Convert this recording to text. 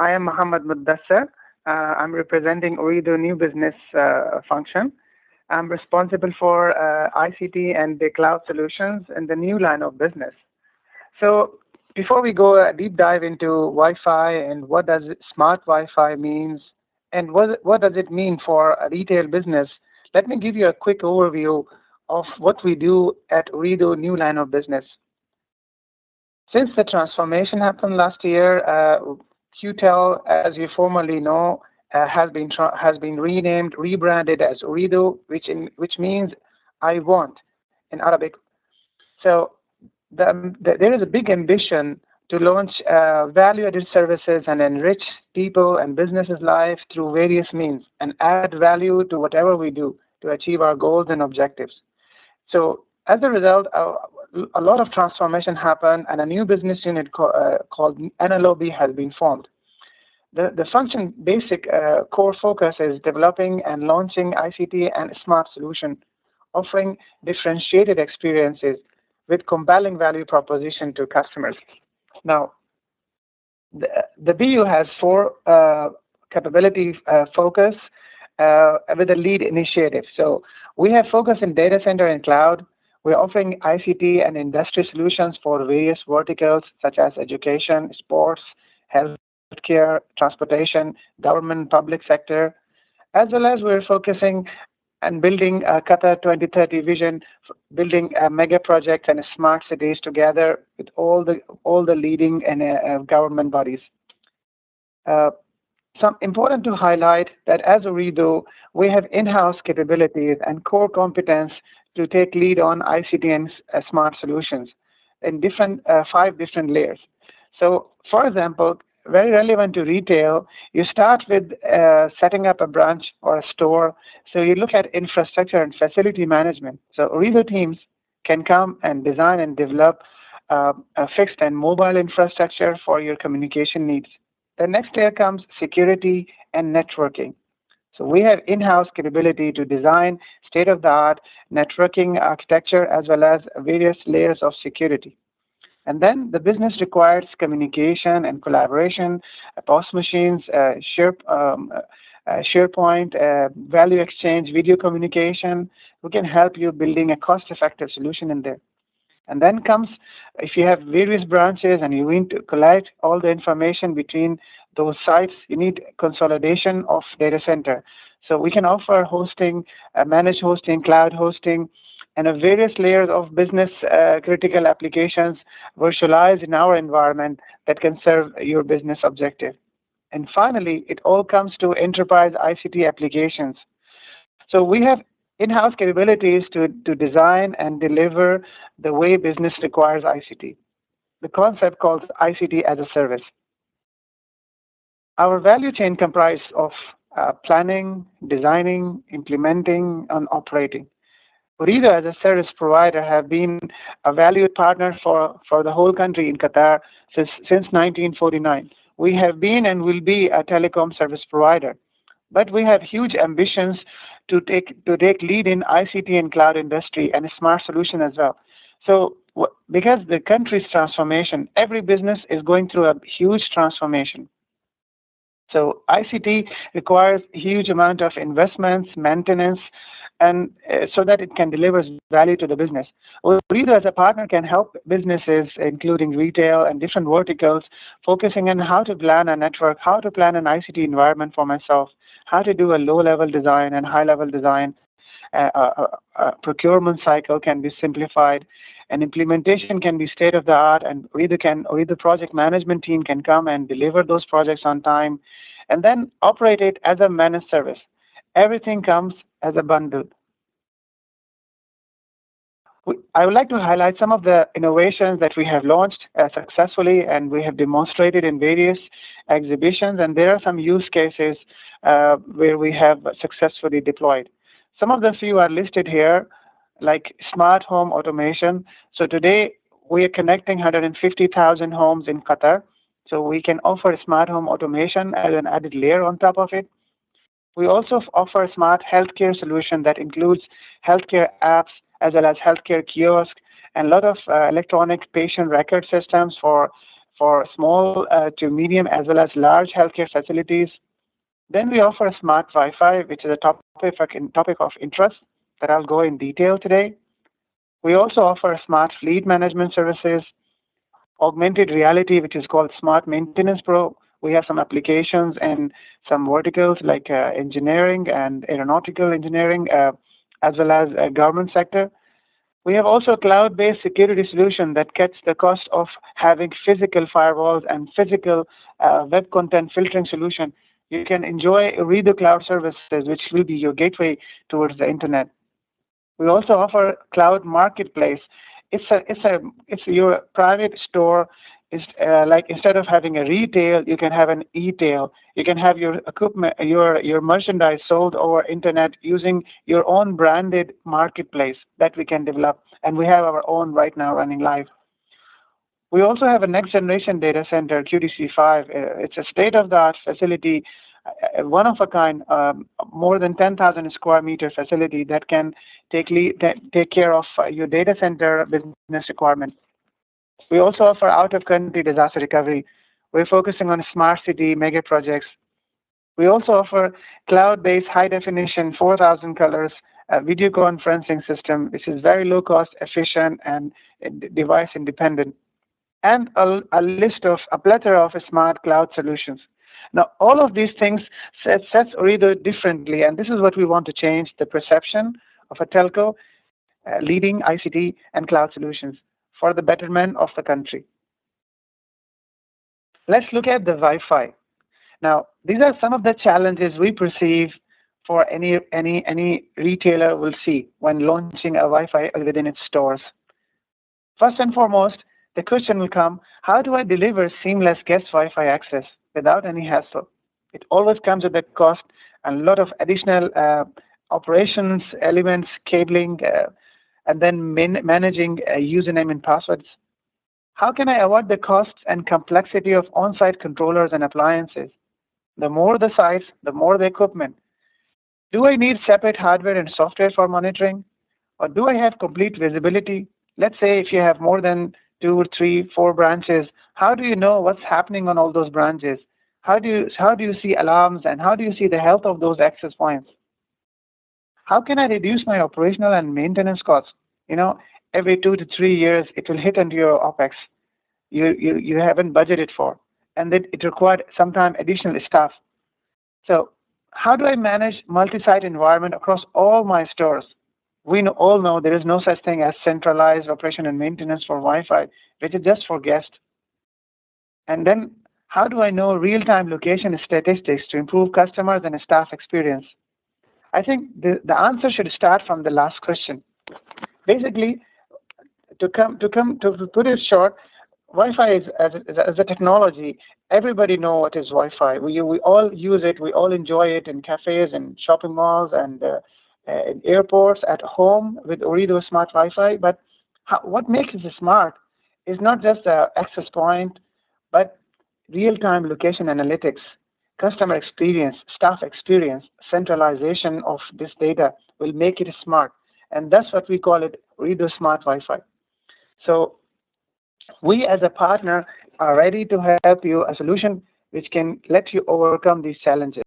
I am Muhammad Muddassar. I'm representing Ooredoo New Business function. I'm responsible for ICT and the cloud solutions in the new line of business. So before we go a deep dive into Wi-Fi and what does smart Wi-Fi means and what does it mean for a retail business, let me give you a quick overview of what we do at Ooredoo New Line of Business. Since the transformation happened last year, QTEL, as you formerly know, has been renamed, rebranded as Ooredoo, which means I want in Arabic. So there is a big ambition to launch value-added services and enrich people and businesses' life through various means and add value to whatever we do to achieve our goals and objectives. So as a result, a lot of transformation happened, and a new business unit called NLOB has been formed. The function basic core focus is developing and launching ICT and smart solution, offering differentiated experiences with compelling value proposition to customers. Now, the BU has four capability focus with a lead initiative. So we have focus in data center and cloud. We're offering ICT and industry solutions for various verticals such as education, sports, healthcare, transportation, government, public sector, as well as we're focusing and building a Qatar 2030 vision, building mega projects and smart cities together with all the leading and government bodies. Some important to highlight that as Ooredoo, we have in-house capabilities and core competence to take lead on ICT and smart solutions in five different layers. So, for example, very relevant to retail, you start with setting up a branch or a store. So you look at infrastructure and facility management. So Ooredoo teams can come and design and develop a fixed and mobile infrastructure for your communication needs. The next layer comes security and networking. So we have in-house capability to design state-of-the-art networking architecture as well as various layers of security. And then the business requires communication and collaboration, POS machines, SharePoint, value exchange, video communication. We can help you building a cost-effective solution in there. And then comes, if you have various branches and you need to collect all the information between those sites, you need consolidation of data center. So we can offer hosting, managed hosting, cloud hosting, and various layers of business critical applications virtualized in our environment that can serve your business objective. And finally, it all comes to enterprise ICT applications. So we have in-house capabilities to design and deliver the way business requires ICT. The concept called ICT as a service. Our value chain comprises of planning, designing, implementing, and operating. Ooredoo as a service provider have been a valued partner for the whole country in Qatar since 1949. We have been and will be a telecom service provider, but we have huge ambitions to take lead in ICT and cloud industry and smart solution as well. So because the country's transformation, every business is going through a huge transformation. So ICT requires a huge amount of investments, maintenance, and so that it can deliver value to the business. Ooredoo as a partner can help businesses, including retail and different verticals, focusing on how to plan a network, how to plan an ICT environment for myself, how to do a low-level design and high-level design. Procurement cycle can be simplified, and implementation can be state-of-the-art, and Ooredoo project management team can come and deliver those projects on time, and then operate it as a managed service. Everything comes as a bundle. I would like to highlight some of the innovations that we have launched successfully and we have demonstrated in various exhibitions, and there are some use cases where we have successfully deployed. Some of the few are listed here, like smart home automation. So today we are connecting 150,000 homes in Qatar. So we can offer smart home automation as an added layer on top of it. We also offer a smart healthcare solution that includes healthcare apps as well as healthcare kiosks and a lot of electronic patient record systems for for small to medium as well as large healthcare facilities. Then we offer smart Wi-Fi, which is a topic of interest that I'll go in detail today. We also offer smart fleet management services, augmented reality, which is called Smart Maintenance Pro. We have some applications and some verticals like engineering and aeronautical engineering, as well as government sector. We have also a cloud-based security solution that cuts the cost of having physical firewalls and physical web content filtering solution. You can enjoy Ooredoo Cloud Services, which will be your gateway towards the internet. We also offer cloud marketplace. It's your private store. Is like instead of having a retail, you can have an e-tail. You can have your equipment, your merchandise sold over internet using your own branded marketplace that we can develop, and we have our own right now running live. We also have a next generation data center, QDC5. It's a state of the art facility, one of a kind, more than 10,000 square meter facility that can take care of your data center business requirement. We also offer out of country disaster recovery. We're focusing on smart city mega projects. We also offer cloud based high definition 4,000 colors video conferencing system, which is very low cost, efficient, and device independent, and a plethora of smart cloud solutions. Now, all of these things sets Ooredoo differently, and this is what we want to change: the perception of a telco leading ICT and cloud solutions for the betterment of the country. Let's look at the Wi-Fi. Now, these are some of the challenges we perceive for any retailer will see when launching a Wi-Fi within its stores. First and foremost, the question will come: how do I deliver seamless guest Wi-Fi access without any hassle? It always comes with a cost and a lot of additional operations, elements, cabling, and then managing username and passwords. How can I avoid the costs and complexity of on-site controllers and appliances? The more the size, the more the equipment. Do I need separate hardware and software for monitoring? Or do I have complete visibility? Let's say if you have more than 2, 3, 4 branches, how do you know what's happening on all those branches? How do you see alarms, and how do you see the health of those access points? How can I reduce my operational and maintenance costs? Every 2 to 3 years, it will hit into your OPEX. You haven't budgeted for, and that it required sometime additional staff. So how do I manage multi-site environment across all my stores? We all know there is no such thing as centralized operation and maintenance for Wi-Fi, which is just for guests. And then how do I know real-time location statistics to improve customers and staff experience? I think the answer should start from the last question. Basically, to put it short, Wi-Fi is as a technology. Everybody know what is Wi-Fi. We all use it. We all enjoy it in cafes and shopping malls and in airports, at home with Ooredoo Smart Wi-Fi. But what makes it smart is not just the access point, but real-time location analytics, customer experience, staff experience, centralization of this data will make it smart. And that's what we call it, Ooredoo Smart Wi-Fi. So we as a partner are ready to help you a solution which can let you overcome these challenges.